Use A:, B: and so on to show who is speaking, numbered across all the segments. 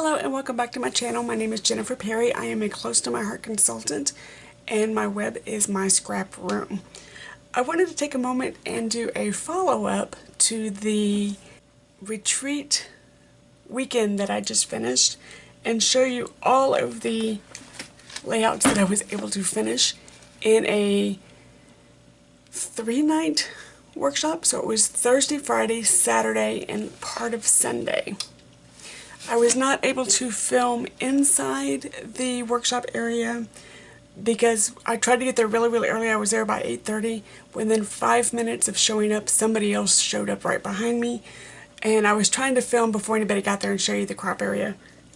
A: Hello and welcome back to my channel. My name is Jennifer Perry. I am a close to my heart consultant and my web is my scrap room. I wanted to take a moment and do a follow-up to the retreat weekend that I just finished and show you all of the layouts that I was able to finish in a 3-night workshop. So it was Thursday, Friday, Saturday, and part of Sunday. I was not able to film inside the workshop area because I tried to get there really early. I was there by 8:30. Within 5 minutes of showing up, somebody else showed up right behind me. And I was trying to film before anybody got there and show you the crop area.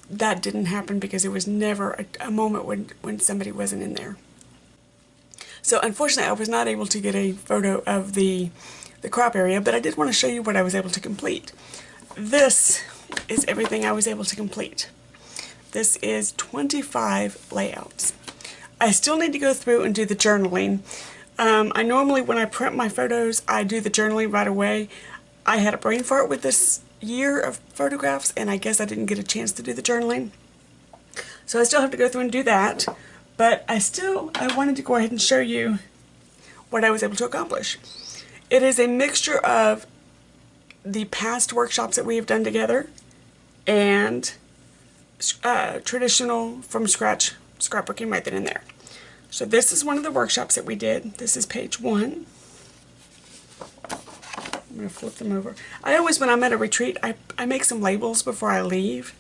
A: That didn't happen because there was never a moment when somebody wasn't in there. So unfortunately, I was not able to get a photo of the crop area, but I did want to show you what I was able to complete. This is everything I was able to complete. This is 25 layouts. I still need to go through and do the journaling. I normally, when I print my photos, I do the journaling right away. I had a brain fart with this year of photographs, and I guess I didn't get a chance to do the journaling. So I still have to go through and do that, but I wanted to go ahead and show you what I was able to accomplish. It is a mixture of the past workshops that we have done together and traditional from scratch scrapbooking right then and there. So this is one of the workshops that we did. This is page 1. I'm going to flip them over. I always, when I'm at a retreat, I make some labels before I leave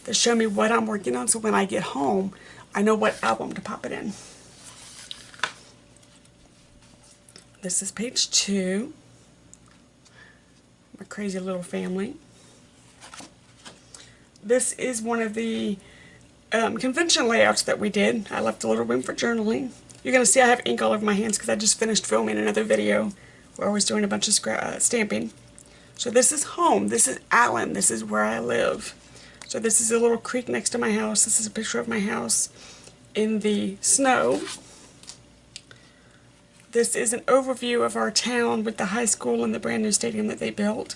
A: that show me what I'm working on, so when I get home I know what album to pop it in. This is page 2. My crazy little family. This is one of the convention layouts that we did. I left a little room for journaling. You're going to see I have ink all over my hands because I just finished filming another video where I was doing a bunch of stamping. So this is home. This is Allen. This is where I live. So this is a little creek next to my house. This is a picture of my house in the snow. This is an overview of our town with the high school and the brand new stadium that they built.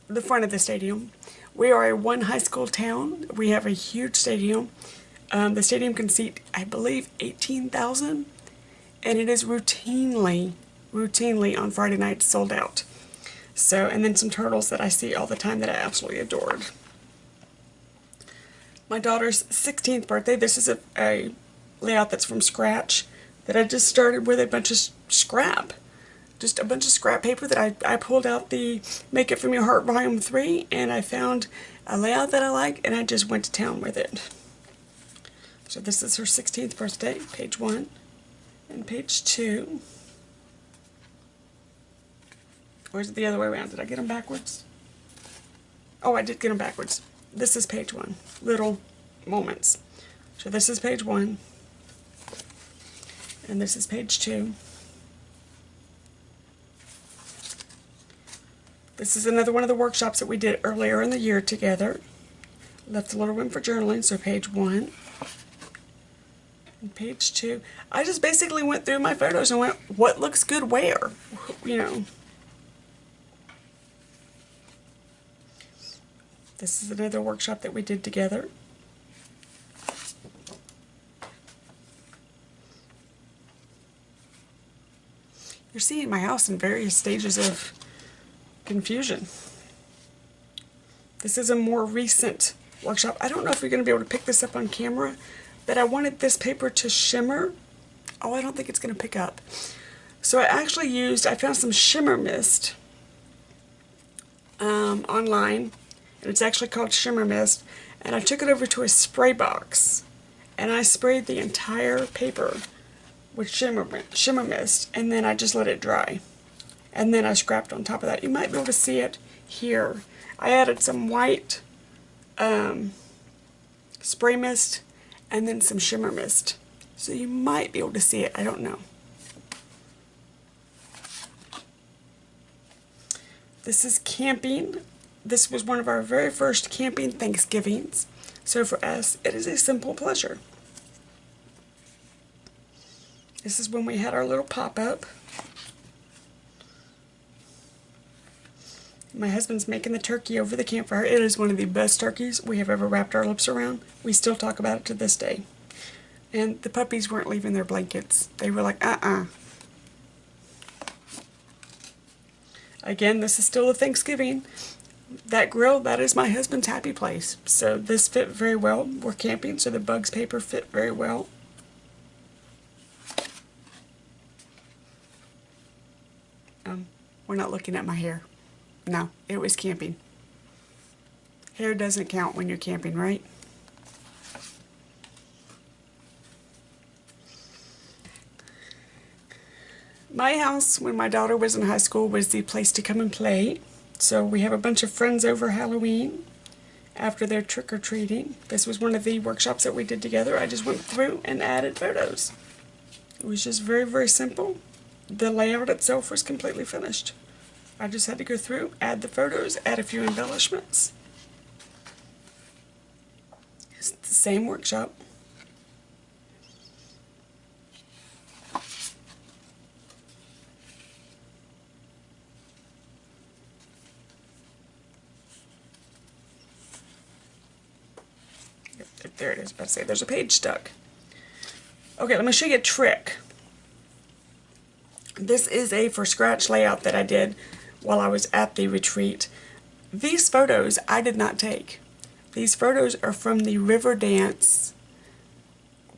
A: The front of the stadium. We are a one high school town. We have a huge stadium. The stadium can seat, I believe, 18,000, and it is routinely on Friday nights sold out. So, and then some turtles that I see all the time that I absolutely adored. My daughter's 16th birthday. This is a layout that's from scratch that I just started with a bunch of scrap. Just a bunch of scrap paper that I pulled out the Make It From Your Heart Volume 3, and I found a layout that I like, and I just went to town with it. So this is her 16th birthday, page 1, and page 2. Or is it the other way around? Did I get them backwards? Oh, I did get them backwards. This is page 1, Little Moments. So this is page 1, and this is page 2. This is another one of the workshops that we did earlier in the year together. Left a little room for journaling, so page 1 and page 2. I just basically went through my photos and went, what looks good where? You know. This is another workshop that we did together. You're seeing my house in various stages of confusion. This is a more recent workshop. I don't know if you're going to be able to pick this up on camera, but I wanted this paper to shimmer. Oh, I don't think it's going to pick up. So I found some shimmer mist online, and it's actually called shimmer mist, and I took it over to a spray box, and I sprayed the entire paper with shimmer mist, and then I just let it dry. And then I scrapped on top of that. You might be able to see it here. I added some white spray mist and then some shimmer mist. So you might be able to see it. I don't know. This is camping. This was one of our very first camping Thanksgivings. So for us, it is a simple pleasure. This is when we had our little pop-up. My husband's making the turkey over the campfire. It is one of the best turkeys we have ever wrapped our lips around. We still talk about it to this day. And the puppies weren't leaving their blankets. They were like, Again, this is still a Thanksgiving. That grill, that is my husband's happy place. So this fit very well. We're camping, so the Bugs paper fit very well. We're not looking at my hair. No, it was camping. Hair doesn't count when you're camping, right? My house, when my daughter was in high school, was the place to come and play. So we have a bunch of friends over Halloween after their trick-or-treating. This was one of the workshops that we did together. I just went through and added photos. It was just very, very simple. The layout itself was completely finished. I just had to go through, add the photos, add a few embellishments. It's the same workshop. There it is. About to say there's a page stuck. Okay, let me show you a trick. This is a for scratch layout that I did while I was at the retreat. These photos I did not take. These photos are from the Riverdance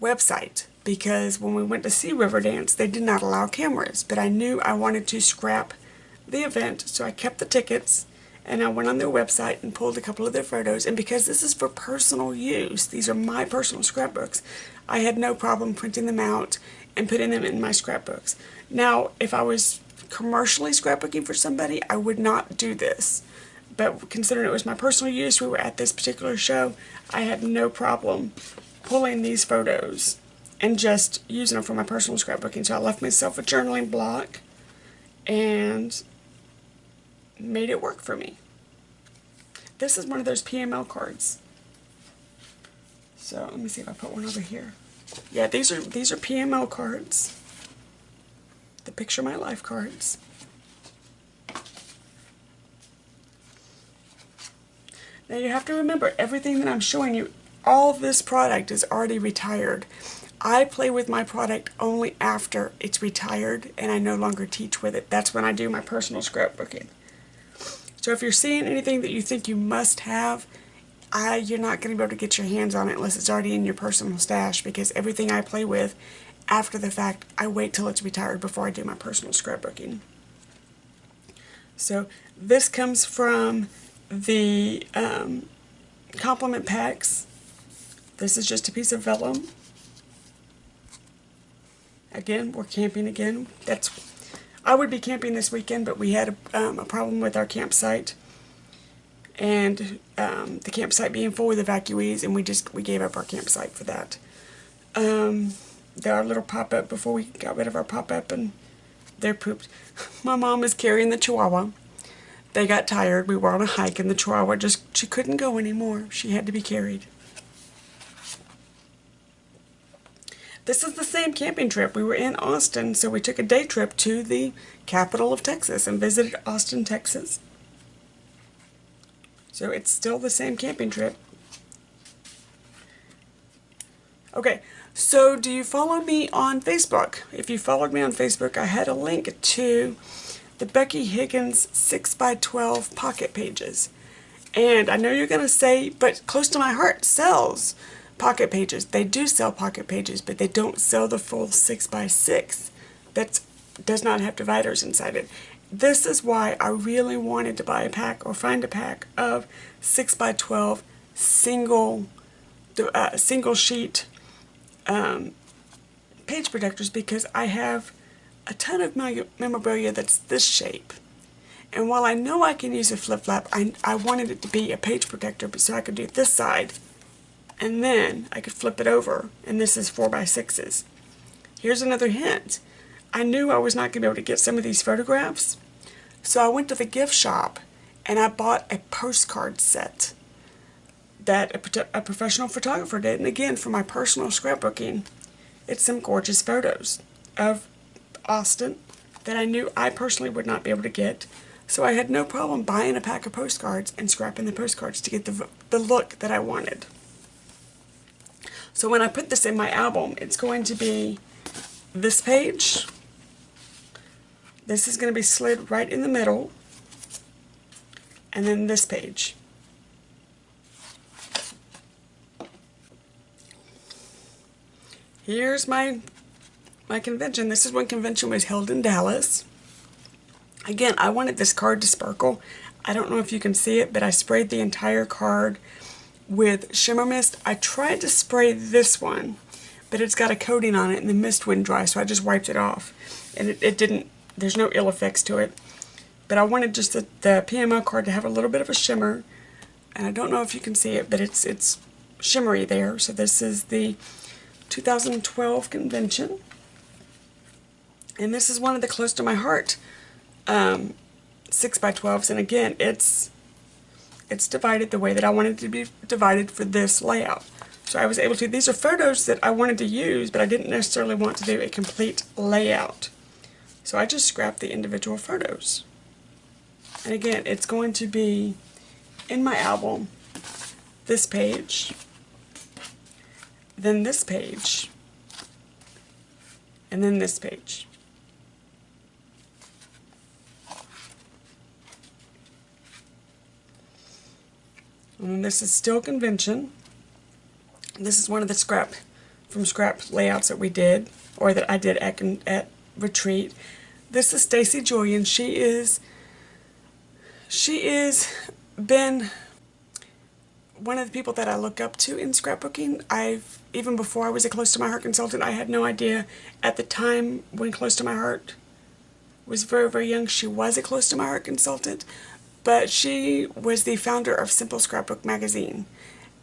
A: website, because when we went to see Riverdance, they did not allow cameras, but I knew I wanted to scrap the event, so I kept the tickets and I went on their website and pulled a couple of their photos. And because this is for personal use, these are my personal scrapbooks, I had no problem printing them out and putting them in my scrapbooks. Now, if I was commercially scrapbooking for somebody, I would not do this. But considering it was my personal use, we were at this particular show, I had no problem pulling these photos and just using them for my personal scrapbooking. So I left myself a journaling block and made it work for me. This is one of those PML cards. So let me see if I put one over here. Yeah, these are PML cards. The Picture My Life cards. Now you have to remember, everything that I'm showing you, all this product is already retired. I play with my product only after it's retired and I no longer teach with it. That's when I do my personal scrapbooking. So if you're seeing anything that you think you must have, you're not going to be able to get your hands on it unless it's already in your personal stash, because everything I play with after the fact, I wait till it's retired before I do my personal scrapbooking. So this comes from the compliment packs. This is just a piece of vellum. Again, we're camping again. I would be camping this weekend, but we had a problem with our campsite, and the campsite being full with evacuees, and we gave up our campsite for that. Our little pop-up, before we got rid of our pop-up, and they're pooped. My mom is carrying the Chihuahua. They got tired. We were on a hike, and the Chihuahua she couldn't go anymore. She had to be carried. This is the same camping trip. We were in Austin, so we took a day trip to the capital of Texas and visited Austin, Texas. So it's still the same camping trip. Okay, so do you follow me on Facebook? If you followed me on Facebook, I had a link to the Becky Higgins 6x12 pocket pages. And I know you're going to say, but Close to My Heart sells pocket pages. They do sell pocket pages, but they don't sell the full 6x6 that does not have dividers inside it. This is why I really wanted to buy a pack or find a pack of 6x12 single sheet page protectors, because I have a ton of my memorabilia that's this shape. And while I know I can use a flip-flap, I wanted it to be a page protector so I could do this side, and then I could flip it over, and this is 4x6s. Here's another hint. I knew I was not going to be able to get some of these photographs, so I went to the gift shop and I bought a postcard set that a professional photographer did. And again, for my personal scrapbooking, it's some gorgeous photos of Austin that I knew I personally would not be able to get, So I had no problem buying a pack of postcards and scrapping the postcards to get the look that I wanted. So when I put this in my album, it's going to be this page. This is going to be slid right in the middle. And then this page. Here's my convention. This is when convention was held in Dallas. Again, I wanted this card to sparkle. I don't know if you can see it, but I sprayed the entire card with shimmer mist. I tried to spray this one, but it's got a coating on it and the mist wouldn't dry, so I just wiped it off. And it didn't, there's no ill effects to it. But I wanted just the PMO card to have a little bit of a shimmer. And I don't know if you can see it, but it's shimmery there. So this is the 2012 convention. And this is one of the close to my heart 6x12s. And again, it's divided the way that I wanted it to be divided for this layout. So I was able to, these are photos that I wanted to use, but I didn't necessarily want to do a complete layout. So I just scrapped the individual photos. And again, it's going to be in my album, this page, then this page, and then this page. And this is still convention. This is one of the scrap layouts that we did, or that I did at retreat. This is Stacy Julian. She is been one of the people that I look up to in scrapbooking. Even before I was a Close to My Heart consultant, I had no idea at the time when Close to My Heart was very, very young, she was a Close to My Heart consultant, but she was the founder of Simple Scrapbook magazine.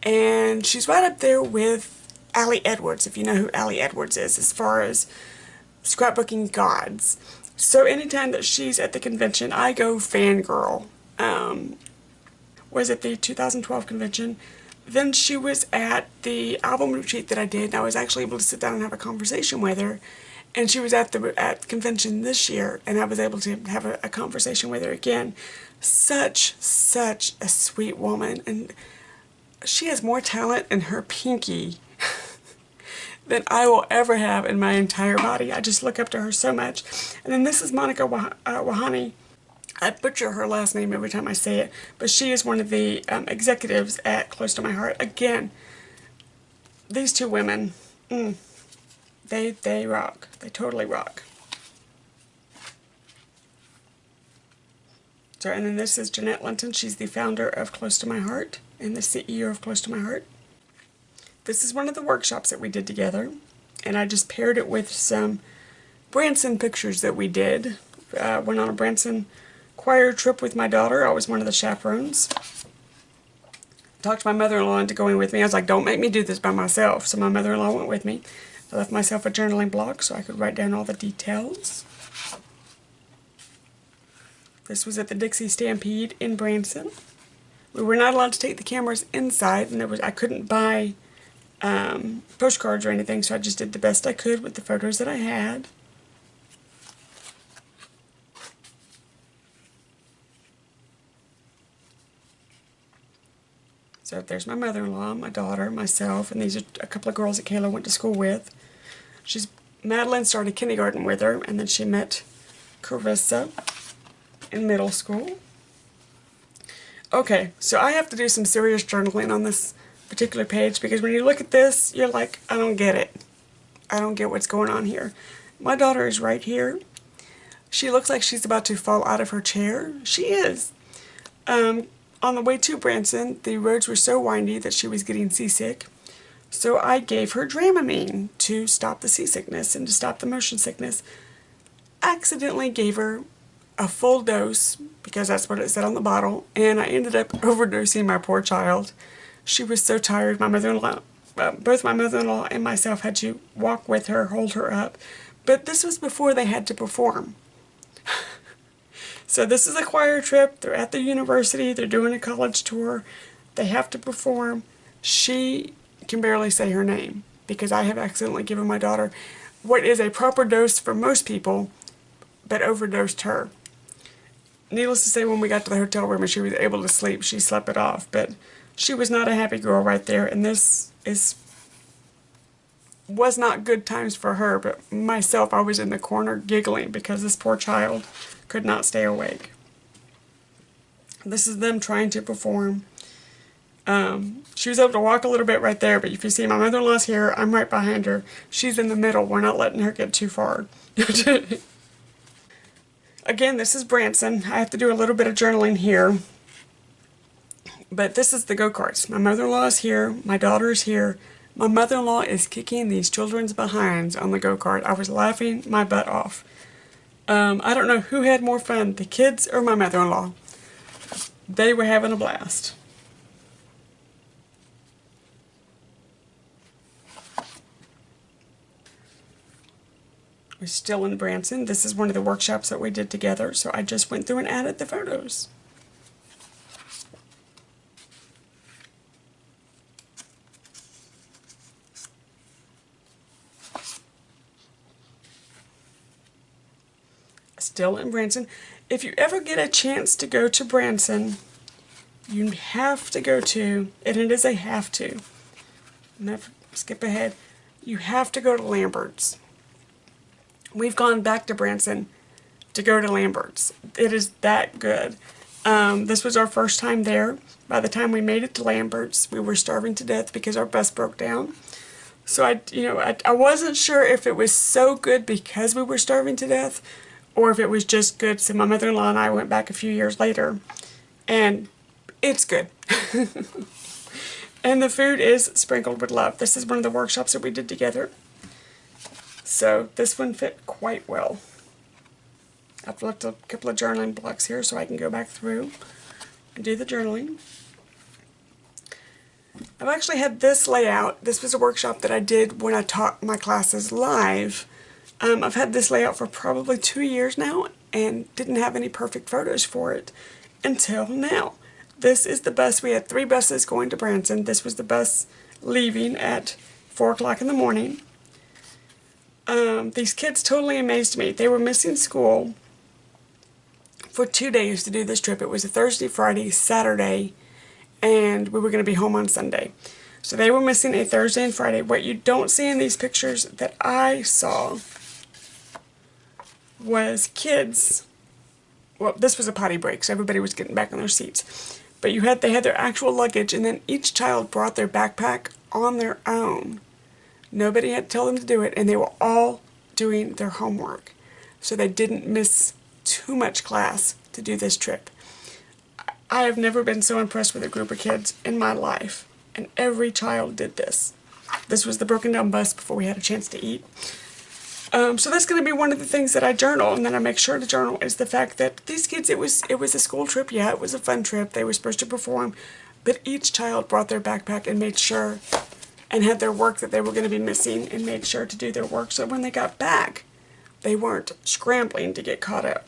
A: And she's right up there with Allie Edwards, if you know who Allie Edwards is, as far as scrapbooking gods. So anytime that she's at the convention, I go fangirl. Was at the 2012 convention. Then she was at the album retreat that I did, and I was actually able to sit down and have a conversation with her. And she was at convention this year, and I was able to have a conversation with her again. Such a sweet woman, and she has more talent in her pinky than I will ever have in my entire body. I just look up to her so much. And then this is Monica Wahani. I butcher her last name every time I say it, but she is one of the executives at Close to My Heart. Again, these two women, they rock. They totally rock. So, and then this is Jeanette Linton. She's the founder of Close to My Heart and the CEO of Close to My Heart. This is one of the workshops that we did together, and I just paired it with some Branson pictures that we did. Went on a Branson choir trip with my daughter. I was one of the chaperones. Talked to my mother-in-law into going with me. I was like, don't make me do this by myself. So my mother-in-law went with me. I left myself a journaling block so I could write down all the details. This was at the Dixie Stampede in Branson. We were not allowed to take the cameras inside, and I couldn't buy postcards or anything, so I just did the best I could with the photos that I had. So there's my mother-in-law, my daughter, myself, and these are a couple of girls that Kayla went to school with. Madeline started kindergarten with her, and then she met Carissa in middle school. Okay, so I have to do some serious journaling on this particular page, because when you look at this, you're like, I don't get it. I don't get what's going on here. My daughter is right here. She looks like she's about to fall out of her chair. She is. On the way to Branson, the roads were so windy that she was getting seasick. So I gave her Dramamine to stop the seasickness and to stop the motion sickness. Accidentally gave her a full dose, because that's what it said on the bottle, and I ended up overdosing my poor child. She was so tired. My mother-in-law, both my mother-in-law and myself had to walk with her, hold her up. But this was before they had to perform. So this is a choir trip. They're at the university. They're doing a college tour. They have to perform. She can barely say her name because I have accidentally given my daughter what is a proper dose for most people, but overdosed her. needless to say, when we got to the hotel room and she was able to sleep, she slept it off. But she was not a happy girl right there, and this was not good times for her, but myself, I was in the corner giggling because this poor child could not stay awake. This is them trying to perform. She was able to walk a little bit right there, but if you see, my mother-in-law's here, I'm right behind her. She's in the middle. We're not letting her get too far. Again, this is Branson. I have to do a little bit of journaling here. But this is the go-karts. My mother-in-law is here. My daughter is here. My mother-in-law is kicking these children's behinds on the go-kart. I was laughing my butt off. I don't know who had more fun, the kids or my mother-in-law. They were having a blast. We're still in Branson. This is one of the workshops that we did together, so I just went through and added the photos. Still in Branson. If you ever get a chance to go to Branson, you have to go to, and it is a have to, never skip ahead, you have to go to Lambert's. We've gone back to Branson to go to Lambert's. It is that good. This was our first time there. By the time we made it to Lambert's, we were starving to death because our bus broke down. So I wasn't sure if it was so good because we were starving to death, or if it was just good. So my mother-in-law and I went back a few years later, and it's good. And the food is sprinkled with love. This is one of the workshops that we did together. So this one fit quite well. I've left a couple of journaling blocks here so I can go back through and do the journaling. I've actually had this layout. This was a workshop that I did when I taught my classes live. I've had this layout for probably 2 years now and didn't have any perfect photos for it until now. This is the bus. We had 3 buses going to Branson. This was the bus leaving at 4 o'clock in the morning. These kids totally amazed me. They were missing school for 2 days to do this trip. It was a Thursday, Friday, Saturday, and we were going to be home on Sunday. So they were missing a Thursday and Friday. What you don't see in these pictures that I saw was kids. Well, this was a potty break, so everybody was getting back on their seats. But they had their actual luggage, and then each child brought their backpack on their own. Nobody had to tell them to do it, and they were all doing their homework. So they didn't miss too much class to do this trip. I have never been so impressed with a group of kids in my life, and every child did this. This was the broken down bus before we had a chance to eat. So that's going to be one of the things that I journal, and then I make sure to journal, is the fact that these kids, it was a school trip. Yeah, it was a fun trip. They were supposed to perform, but each child brought their backpack and made sure, and had their work that they were going to be missing, and made sure to do their work, so when they got back, they weren't scrambling to get caught up.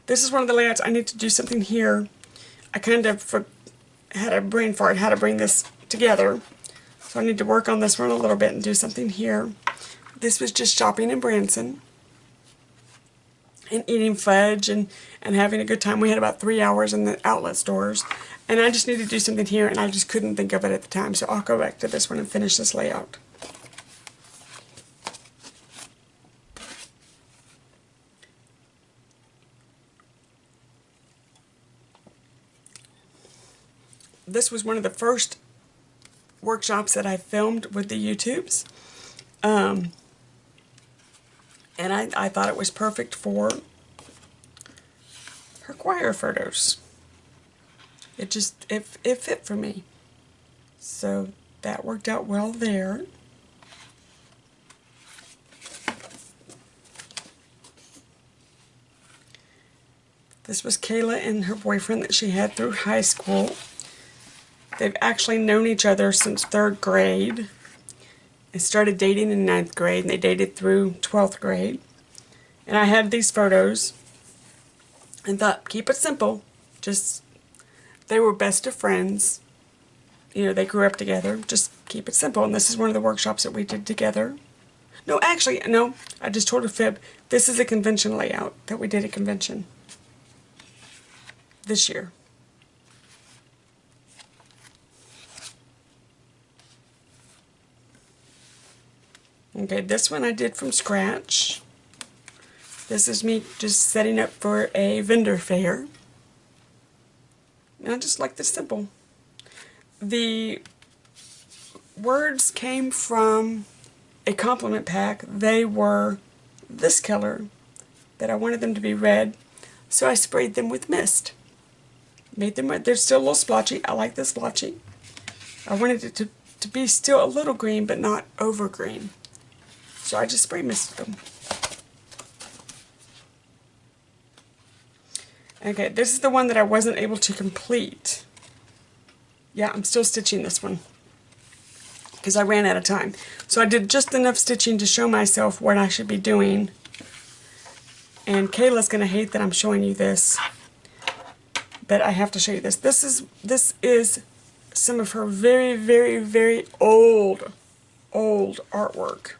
A: This is one of the layouts. I need to do something here. I kind of had a brain fart how to bring this together, so I need to work on this one a little bit and do something here. This was just shopping in Branson and eating fudge and having a good time. We had about 3 hours in the outlet stores, and I just need to do something here, and I just couldn't think of it at the time, so I'll go back to this one and finish this layout. This was one of the first workshops that I filmed with the YouTubes. And I thought it was perfect for her choir photos. It fit for me. So that worked out well there. This was Kayla and her boyfriend that she had through high school. They've actually known each other since 3rd grade. They started dating in 9th grade, and they dated through 12th grade. And I had these photos and thought, keep it simple. They were best of friends. You know, they grew up together. Just keep it simple. And this is one of the workshops that we did together. No, actually, no, I just told a fib. This is a convention layout that we did at convention this year. Okay, this one I did from scratch. This is me just setting up for a vendor fair. And I just like this simple. The words came from a compliment pack. They were this color, but I wanted them to be red, so I sprayed them with mist. Made them red. They're still a little splotchy. I like this splotchy. I wanted it to be still a little green, but not over green. So I just spray misted them. Okay, this is the one that I wasn't able to complete. Yeah, I'm still stitching this one because I ran out of time. So I did just enough stitching to show myself what I should be doing. And Kayla's going to hate that I'm showing you this, but I have to show you this. This is some of her very, very, very old artwork.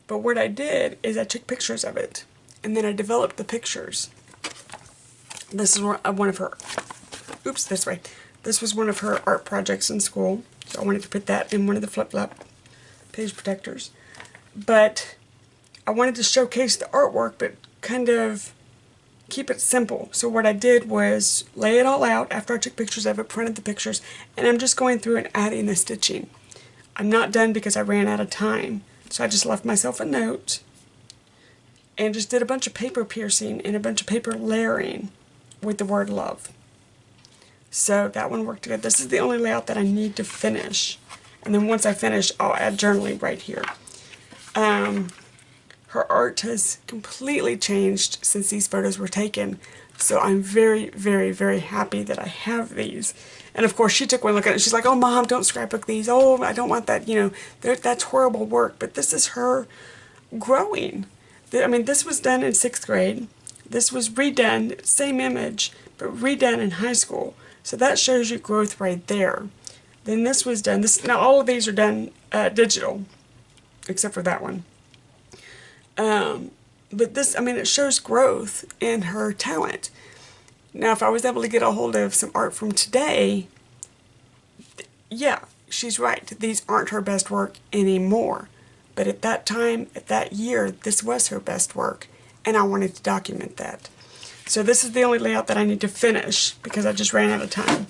A: But what I did is I took pictures of it, and then I developed the pictures. This is one of her, oops, this way. This was one of her art projects in school, so I wanted to put that in one of the flip-flop page protectors. But I wanted to showcase the artwork, but kind of keep it simple. So what I did was lay it all out after I took pictures of it, printed the pictures, and I'm just going through and adding the stitching. I'm not done because I ran out of time, so I just left myself a note and just did a bunch of paper piercing and a bunch of paper layering with the word love. So that one worked good. This is the only layout that I need to finish. And then once I finish, I'll add journaling right here. Her art has completely changed since these photos were taken. So I'm very, very, very happy that I have these. And of course, she took one look at it. She's like, oh, Mom, don't scrapbook these. Oh, I don't want that. You know, that's horrible work. But this is her growing. I mean, this was done in 6th grade. This was redone, same image, but redone in high school. So that shows you growth right there. Then this was done. Now all of these are done digital, except for that one. But this, I mean, it shows growth in her talent. Now, if I was able to get a hold of some art from today, yeah, she's right. These aren't her best work anymore. But at that time, at that year, this was her best work. And I wanted to document that. So this is the only layout that I need to finish because I just ran out of time.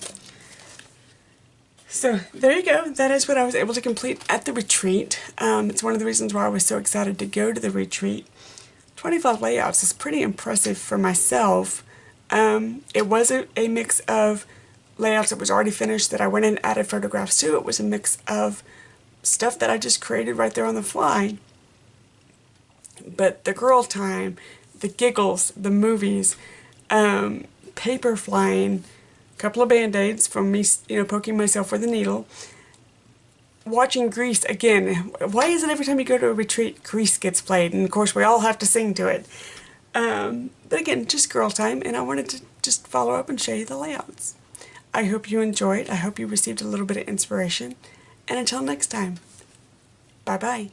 A: So there you go. That is what I was able to complete at the retreat. It's one of the reasons why I was so excited to go to the retreat. 25 layouts is pretty impressive for myself. It was a mix of layouts that was already finished that I went in and added photographs to. It was a mix of stuff that I just created right there on the fly. But the girl time, the giggles, the movies, paper flying, a couple of band-aids from me, poking myself with a needle, watching Grease again. Why is it every time you go to a retreat, Grease gets played? And of course, we all have to sing to it. But again, just girl time, and I wanted to just follow up and show you the layouts. I hope you enjoyed. I hope you received a little bit of inspiration. And until next time, bye-bye.